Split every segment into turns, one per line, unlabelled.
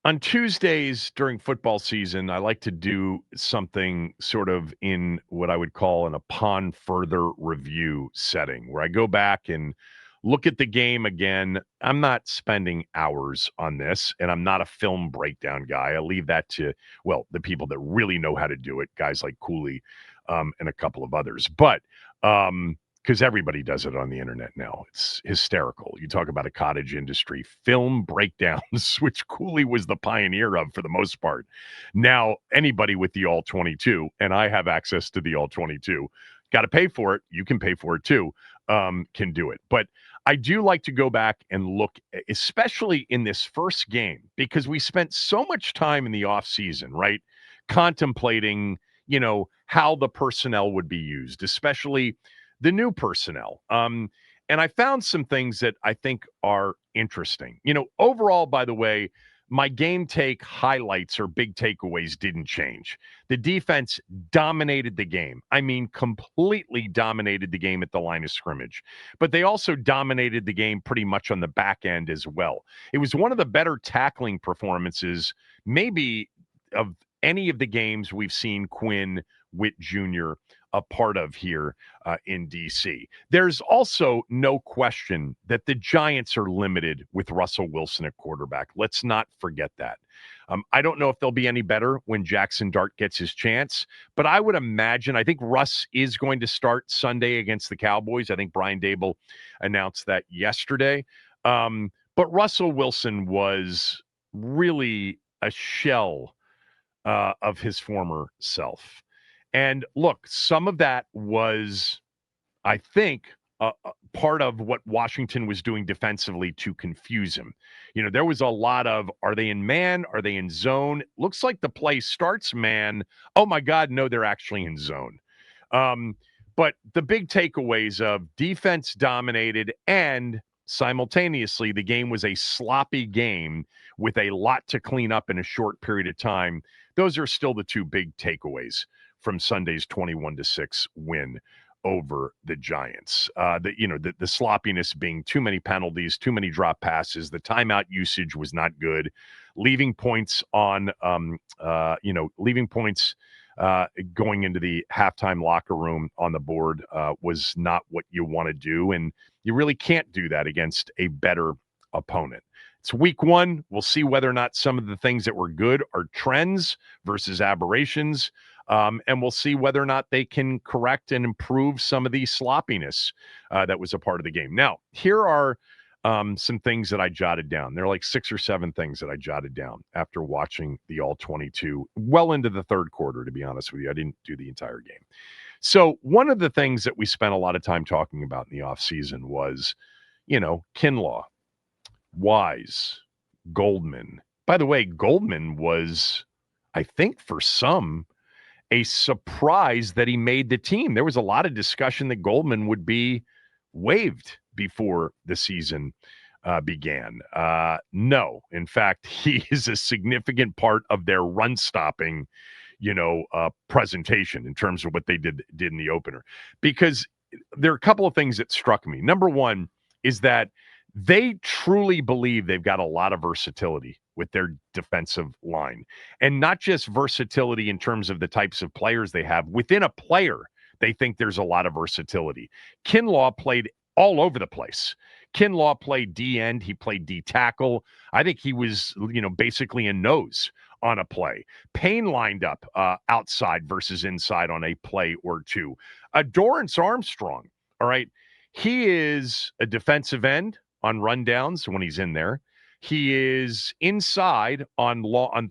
On Tuesdays during football season, I like to do something sort of in what I would call an upon further review setting where I go back and look at the game again. I'm not spending hours on this, and I'm not a film breakdown guy. I leave that to, well, the people that really know how to do it, guys like Cooley and a couple of others. But because everybody does it on the internet now. It's hysterical. You talk about a cottage industry, film breakdowns, which Cooley was the pioneer of for the most part. Now, anybody with the All 22, and I have access to the All 22, got to pay for it. You can pay for it too, can do it. But I do like to go back and look, especially in this first game, because we spent so much time in the offseason, right? Contemplating, how the personnel would be used, especially the new personnel. And I found some things that I think are interesting. Overall, by the way, my game take highlights or big takeaways didn't change. The defense dominated the game. I mean, completely dominated the game at the line of scrimmage. But they also dominated the game pretty much on the back end as well. It was one of the better tackling performances, maybe of any of the games we've seen Quinn Witt Jr. a part of here in DC. There's also no question that the Giants are limited with Russell Wilson at quarterback. Let's not forget that. I don't know if they'll be any better when Jackson Dart gets his chance, but I would imagine, I think Russ is going to start Sunday against the Cowboys. I think Brian Dable announced that yesterday. But Russell Wilson was really a shell of his former self. And look, some of that was, I think, part of what Washington was doing defensively to confuse him. There was a lot of, are they in man? Are they in zone? Looks like the play starts man. Oh my God, no, they're actually in zone. But the big takeaways of defense dominated and simultaneously the game was a sloppy game with a lot to clean up in a short period of time. Those are still the two big takeaways from Sunday's 21-6 win over the Giants. The sloppiness being too many penalties, too many drop passes. The timeout usage was not good. Leaving points on, leaving points going into the halftime locker room on the board was not what you want to do. And you really can't do that against a better opponent. It's week one. We'll see whether or not some of the things that were good are trends versus aberrations. And we'll see whether or not they can correct and improve some of the sloppiness that was a part of the game. Now, here are some things that I jotted down. There are like 6 or 7 things that I jotted down after watching the All 22 well into the third quarter, to be honest with you. I didn't do the entire game. So one of the things that we spent a lot of time talking about in the offseason was, Kinlaw, Wise, Goldman. By the way, Goldman was, I think for some, a surprise that he made the team. There was a lot of discussion that Goldman would be waived before the season began. No, in fact, he is a significant part of their run stopping, presentation in terms of what they did in the opener. Because there are a couple of things that struck me. Number one is that they truly believe they've got a lot of versatility with their defensive line, and not just versatility in terms of the types of players they have. Within a player, they think there's a lot of versatility. Kinlaw played all over the place. Kinlaw played D end. He played D tackle. I think he was, basically a nose on a play. Payne lined up outside versus inside on a play or two. Dorrance Armstrong, all right, he is a defensive end on rundowns when he's in there. He is inside on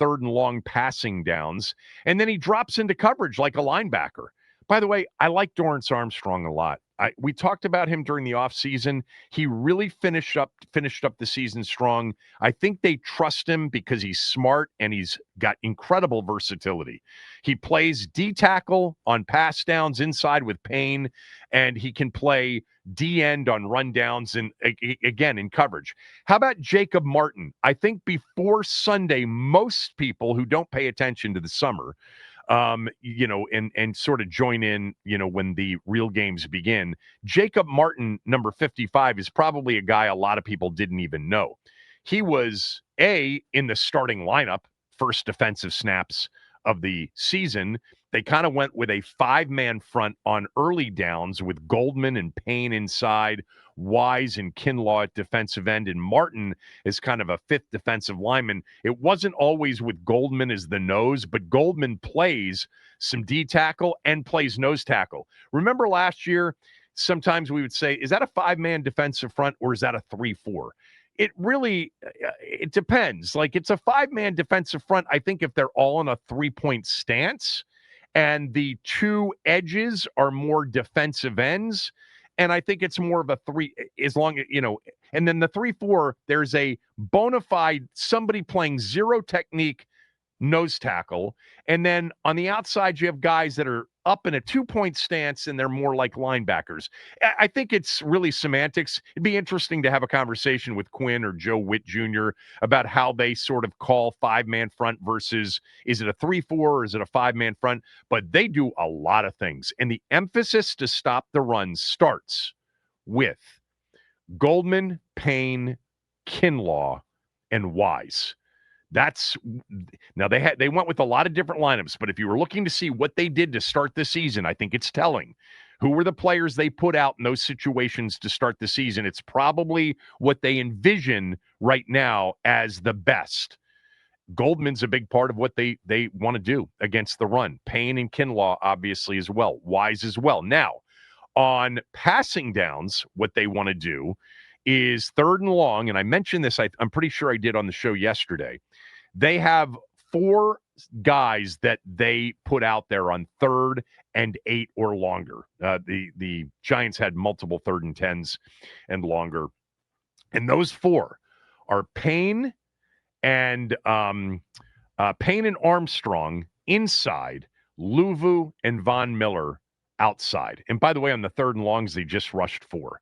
third and long passing downs, and then he drops into coverage like a linebacker. By the way, I like Dorrance Armstrong a lot. We talked about him during the offseason. He really finished up the season strong. I think they trust him because he's smart and he's got incredible versatility. He plays D tackle on pass downs inside with Payne, and he can play D end on rundowns and again in coverage. How about Jacob Martin? I think before Sunday, most people who don't pay attention to the summer and sort of join in, when the real games begin. Jacob Martin, number 55, is probably a guy a lot of people didn't even know. he was in the starting lineup, first defensive snaps of the season. They kind of went with a 5-man front on early downs with Goldman and Payne inside, Wise and Kinlaw at defensive end, and Martin is kind of a fifth defensive lineman. It wasn't always with Goldman as the nose, but Goldman plays some D tackle and plays nose tackle. Remember last year, sometimes we would say, is that a 5-man defensive front or is that a 3-4? It really, it depends. Like, it's a 5-man defensive front, I think, if they're all in a 3-point stance and the two edges are more defensive ends. And I think it's more of a 3, as long as, and then the 3-4, there's a bona fide somebody playing zero technique nose tackle. And then on the outside, you have guys that are up in a 2-point stance and they're more like linebackers. I think it's really semantics. It'd be interesting to have a conversation with Quinn or Joe Witt Jr. about how they sort of call 5-man front versus, is it a 3-4 or is it a 5-man front? But they do a lot of things. And the emphasis to stop the run starts with Goldman, Payne, Kinlaw, and Wise. Now they went with a lot of different lineups, but if you were looking to see what they did to start the season, I think it's telling. Who were the players they put out in those situations to start the season? It's probably what they envision right now as the best. Goldman's a big part of what they want to do against the run. Payne and Kinlaw, obviously, as well. Wise as well. Now, on passing downs, what they want to do is 3rd and long, and I mentioned this, I'm pretty sure I did on the show yesterday. They have 4 guys that they put out there on 3rd and 8 or longer. The Giants had multiple 3rd and 10s and longer. And those 4 are Payne and Armstrong inside, Luvu and Von Miller outside. And by the way, on the 3rd and longs, they just rushed 4.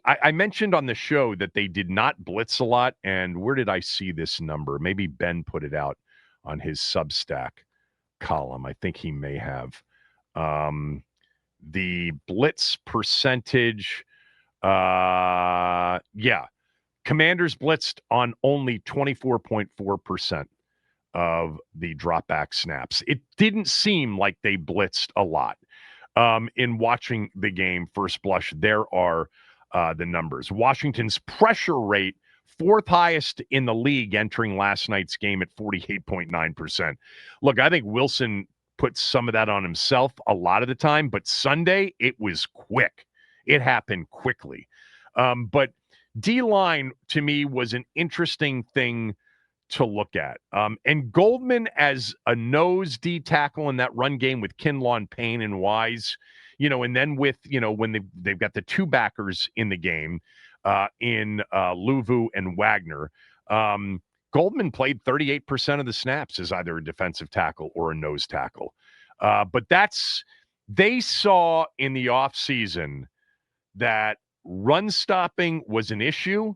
I mentioned on the show that they did not blitz a lot. And where did I see this number? Maybe Ben put it out on his Substack column. I think he may have. The blitz percentage. Commanders blitzed on only 24.4% of the dropback snaps. It didn't seem like they blitzed a lot. In watching the game, first blush, there are the numbers. Washington's pressure rate, 4th highest in the league entering last night's game at 48.9%. Look, I think Wilson put some of that on himself a lot of the time, but Sunday, it was quick. It happened quickly. But D-line, to me, was an interesting thing to look at. And Goldman as a nose D tackle in that run game with Kinlaw and Payne and Wise, and then with, when they've got the 2 backers in the game in Luvu and Wagner, Goldman played 38% of the snaps as either a defensive tackle or a nose tackle. But they saw in the offseason that run stopping was an issue.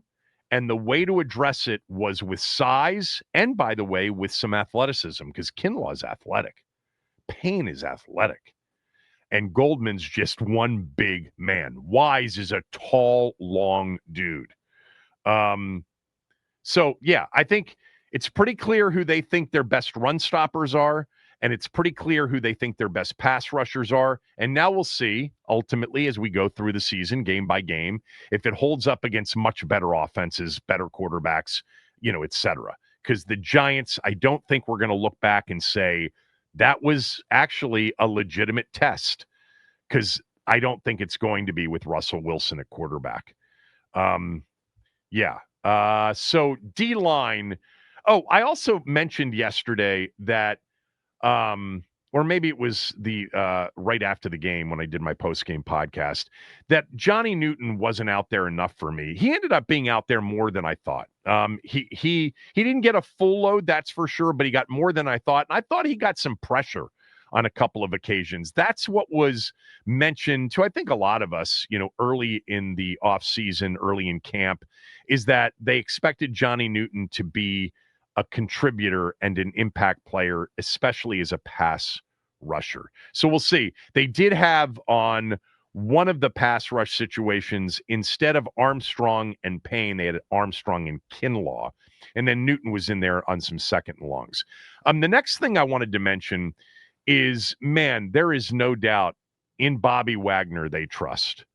And the way to address it was with size and, by the way, with some athleticism, because Kinlaw is athletic. Payne is athletic. And Goldman's just one big man. Wise is a tall, long dude. So, yeah, I think it's pretty clear who they think their best run stoppers are. And it's pretty clear who they think their best pass rushers are. And now we'll see, ultimately, as we go through the season, game by game, if it holds up against much better offenses, better quarterbacks, et cetera. Because the Giants, I don't think we're going to look back and say that was actually a legitimate test. Because I don't think it's going to be with Russell Wilson at quarterback. So D-line. Oh, I also mentioned yesterday that or maybe it was the right after the game when I did my post-game podcast, that Johnny Newton wasn't out there enough for me. He ended up being out there more than I thought. He didn't get a full load, that's for sure, but he got more than I thought. And I thought he got some pressure on a couple of occasions. That's what was mentioned to, I think, a lot of us, early in the offseason, early in camp, is that they expected Johnny Newton to be a contributor and an impact player, especially as a pass rusher. So we'll see. They did have on one of the pass rush situations, instead of Armstrong and Payne, they had Armstrong and Kinlaw. And then Newton was in there on some second and longs. The next thing I wanted to mention is, man, there is no doubt in Bobby Wagner they trust.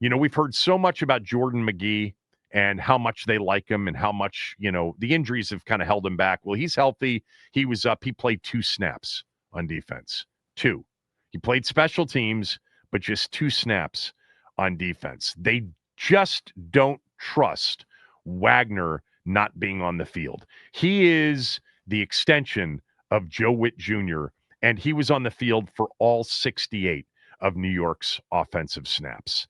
We've heard so much about Jordan McGee and how much they like him and how much, the injuries have kind of held him back. Well, he's healthy. He was up. He played 2 snaps on defense. 2. He played special teams, but just 2 snaps on defense. They just don't trust Wagner not being on the field. He is the extension of Joe Witt Jr., and he was on the field for all 68 of New York's offensive snaps.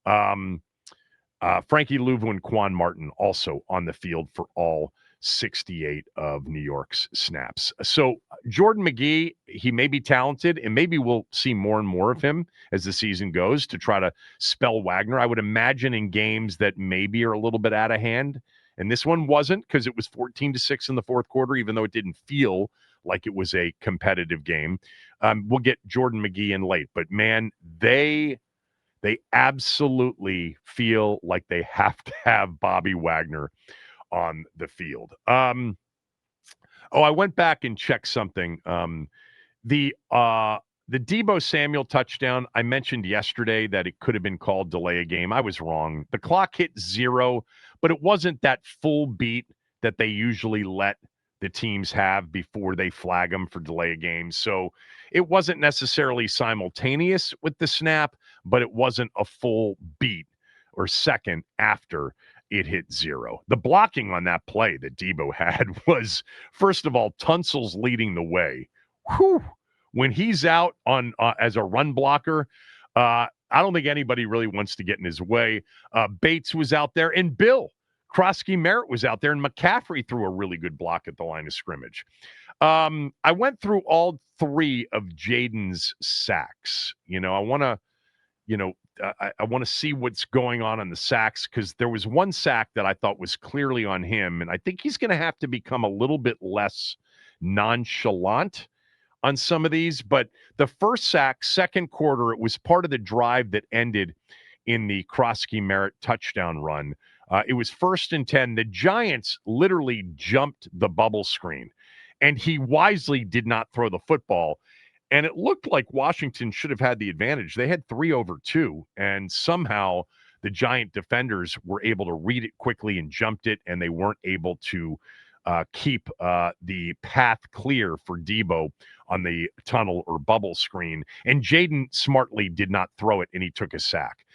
Frankie Louvu and Quan Martin also on the field for all 68 of New York's snaps. So Jordan McGee, he may be talented, and maybe we'll see more and more of him as the season goes to try to spell Wagner. I would imagine in games that maybe are a little bit out of hand, and this one wasn't because it was 14-6 in the fourth quarter, even though it didn't feel like it was a competitive game. We'll get Jordan McGee in late, but man, they absolutely feel like they have to have Bobby Wagner on the field. I went back and checked something. The Deebo Samuel touchdown, I mentioned yesterday that it could have been called delay a game. I was wrong. The clock hit 0, but it wasn't that full beat that they usually let the teams have before they flag them for delay a game. So it wasn't necessarily simultaneous with the snap, but it wasn't a full beat or second after it hit 0. The blocking on that play that Deebo had was, first of all, Tunsil's leading the way. Whew. When he's out on as a run blocker, I don't think anybody really wants to get in his way. Bates was out there, and Bill Krosky-Merritt was out there, and McCaffrey threw a really good block at the line of scrimmage. I went through all 3 of Jaden's sacks. I want to, I want to see what's going on the sacks, because there was one sack that I thought was clearly on him, and I think he's going to have to become a little bit less nonchalant on some of these. But the first sack, second quarter, it was part of the drive that ended in the Krosky-Merritt touchdown run. It was 1st and 10. The Giants literally jumped the bubble screen, and he wisely did not throw the football. And it looked like Washington should have had the advantage. They had 3 over 2, and somehow the Giant defenders were able to read it quickly and jumped it, and they weren't able to keep the path clear for Deebo on the tunnel or bubble screen. And Jaden smartly did not throw it, and he took a sack.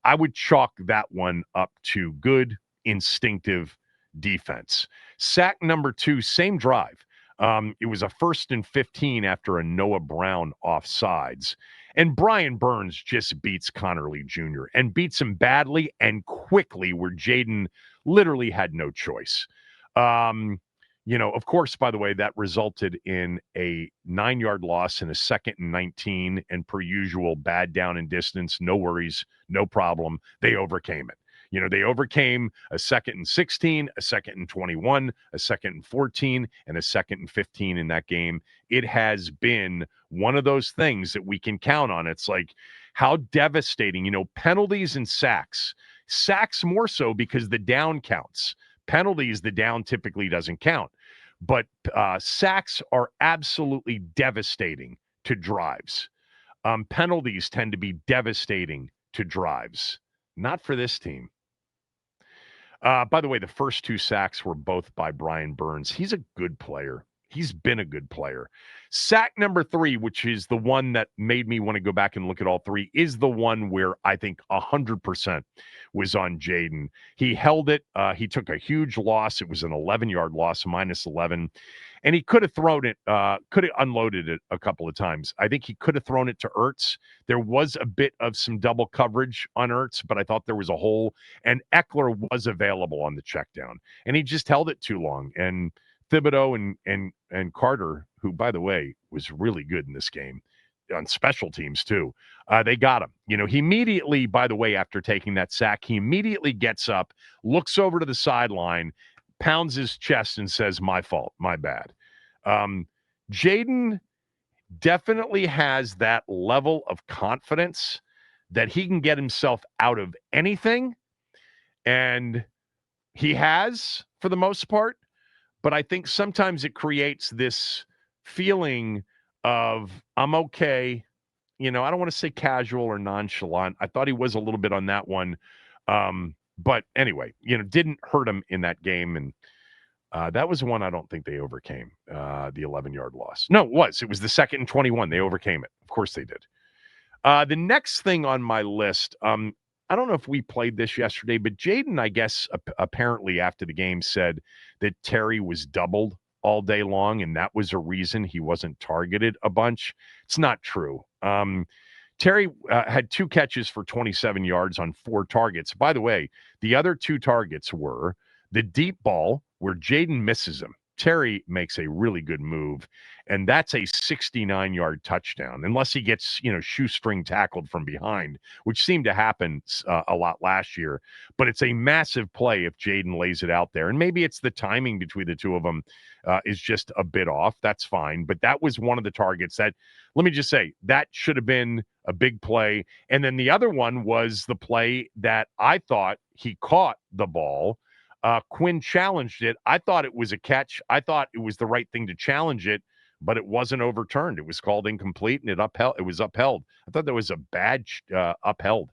I would chalk that one up to good, instinctive defense. Sack number 2, same drive. It was a 1st and 15 after a Noah Brown offsides. And Brian Burns just beats Connerly Jr. and beats him badly and quickly, where Jaden literally had no choice. Of course, by the way, that resulted in a 9-yard loss and a 2nd and 19, and per usual, bad down and distance. No worries, no problem. They overcame it. They overcame a 2nd and 16, a 2nd and 21, a 2nd and 14, and a 2nd and 15 in that game. It has been one of those things that we can count on. It's like, how devastating, penalties and sacks. Sacks more so because the down counts. Penalties, the down typically doesn't count. But sacks are absolutely devastating to drives. Penalties tend to be devastating to drives. Not for this team. By the way, the first 2 sacks were both by Brian Burns. He's a good player. He's been a good player. Sack number 3, which is the one that made me want to go back and look at all 3, is the one where I think 100% was on Jaden. He held it. He took a huge loss. It was an 11-yard loss, -11. And he could have thrown it, could have unloaded it a couple of times. I think he could have thrown it to Ertz. There was a bit of some double coverage on Ertz, but I thought there was a hole. And Eckler was available on the check down. And he just held it too long. And Thibodeau and Carter, who, by the way, was really good in this game on special teams too, they got him. He immediately, by the way, after taking that sack, he immediately gets up, looks over to the sideline, pounds his chest and says, "My fault, my bad." Jaden definitely has that level of confidence that he can get himself out of anything, and he has for the most part. But I think sometimes it creates this feeling of, I'm okay. I don't want to say casual or nonchalant. I thought he was a little bit on that one. But anyway, didn't hurt him in that game. And that was one I don't think they overcame, the 11-yard loss. No, it was. It was the 2nd and 21. They overcame it. Of course they did. The next thing on my list, I don't know if we played this yesterday, but Jaden, I guess, apparently after the game said that Terry was doubled all day long, and that was a reason he wasn't targeted a bunch. It's not true. Terry had 2 catches for 27 yards on 4 targets. By the way, the other 2 targets were the deep ball where Jaden misses him. Terry makes a really good move, and that's a 69-yard touchdown, unless he gets, shoestring tackled from behind, which seemed to happen a lot last year. But it's a massive play if Jaden lays it out there, and maybe it's the timing between the two of them is just a bit off. That's fine, but that was one of the targets that, let me just say, that should have been a big play. And then the other one was the play that I thought he caught the ball. Quinn challenged it. I thought it was a catch. I thought it was the right thing to challenge it, but it wasn't overturned. It was called incomplete, and it was upheld. I thought that was a bad upheld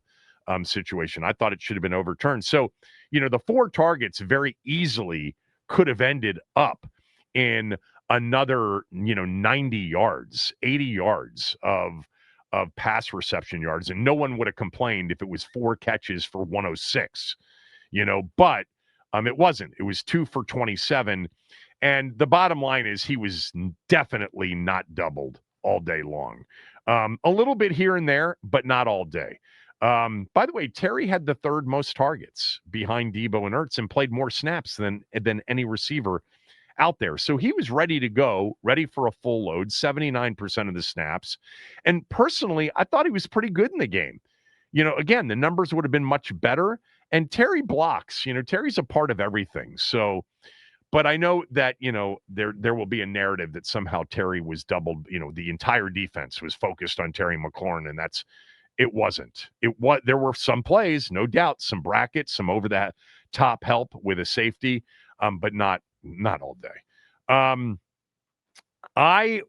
situation. I thought it should have been overturned. So, the 4 targets very easily could have ended up in another, 90 yards, 80 yards of pass reception yards, and no one would have complained if it was 4 catches for 106, but it wasn't. It was 2 for 27. And the bottom line is he was definitely not doubled all day long. A little bit here and there, but not all day. By the way, Terry had the 3rd most targets behind Debo and Ertz and played more snaps than any receiver out there. So he was ready to go, ready for a full load, 79% of the snaps. And personally, I thought he was pretty good in the game. Again, the numbers would have been much better. And Terry blocks. Terry's a part of everything. So, but I know that, there will be a narrative that somehow Terry was doubled. The entire defense was focused on Terry McLaurin, and it wasn't. There were some plays, no doubt, some brackets, some over that top help with a safety, but not all day.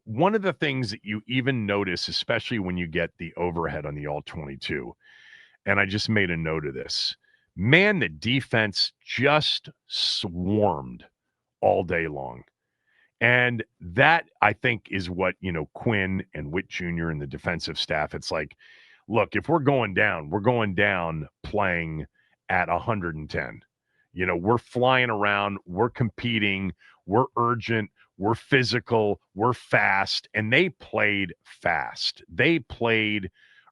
One of the things that you even notice, especially when you get the overhead on the all-22, and I just made a note of this, man, the defense just swarmed all day long. And that, I think, is what, Quinn and Witt Jr. and the defensive staff, it's like, look, if we're going down playing at 110. We're flying around, we're competing, we're urgent, we're physical, we're fast, and they played fast. They played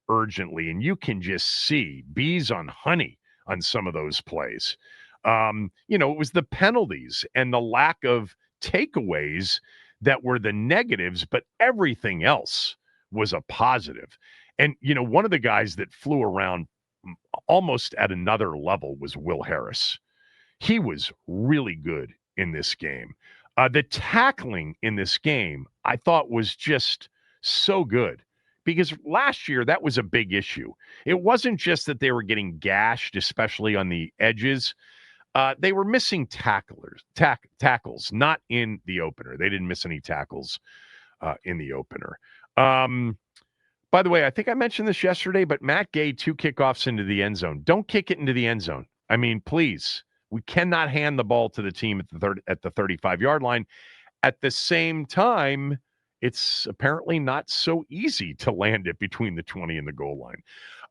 urgently, and you can just see bees on honey on some of those plays. It was the penalties and the lack of takeaways that were the negatives, but everything else was a positive. And, one of the guys that flew around almost at another level was Will Harris. He was really good in this game. The tackling in this game, I thought, was just so good. Because last year, that was a big issue. It wasn't just that they were getting gashed, especially on the edges. They were missing tackles, not in the opener. They didn't miss any tackles in the opener. By the way, I think I mentioned this yesterday, but Matt Gay, 2 kickoffs into the end zone. Don't kick it into the end zone. I mean, please. We cannot hand the ball to the team at the 35-yard line. At the same time, it's apparently not so easy to land it between the 20 and the goal line.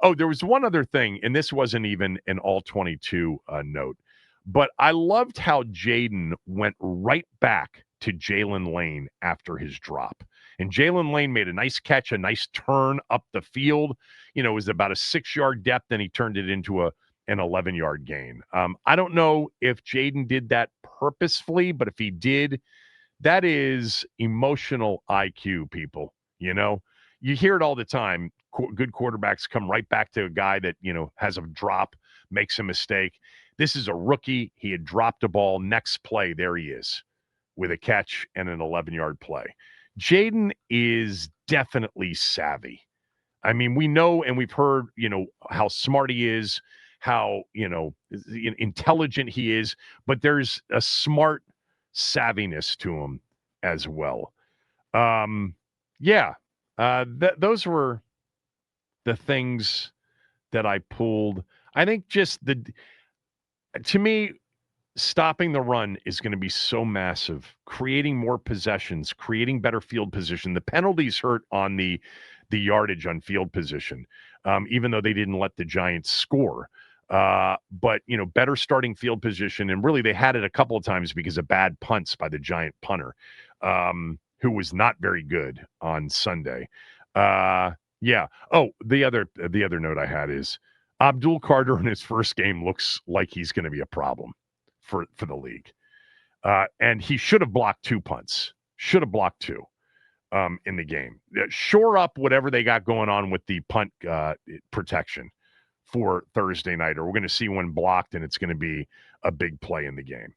Oh, there was one other thing, and this wasn't even an all-22 note, but I loved how Jaden went right back to Jalen Lane after his drop. And Jalen Lane made a nice catch, a nice turn up the field. It was about a 6-yard depth, and he turned it into an 11-yard gain. I don't know if Jaden did that purposefully, but if he did, that is emotional IQ, people. You hear it all the time. Good quarterbacks come right back to a guy that, has a drop, makes a mistake. This is a rookie. He had dropped a ball. Next play, there he is with a catch and an 11-yard play. Jaden is definitely savvy. I mean, we know and we've heard, how smart he is, how, intelligent he is, but there's a smart savviness to him as well. Yeah, those were the things that I pulled. I think to me, stopping the run is going to be so massive, creating more possessions, creating better field position. The penalties hurt on the yardage on field position, even though they didn't let the Giants score. But better starting field position, and really they had it a couple of times because of bad punts by the Giant punter, who was not very good on Sunday. Yeah. Oh, the other note I had is Abdul Carter in his first game looks like he's going to be a problem for the league. And he should have blocked 2 punts. Should have blocked 2 in the game. Shore up whatever they got going on with the punt protection for Thursday night, or we're going to see one blocked and it's going to be a big play in the game.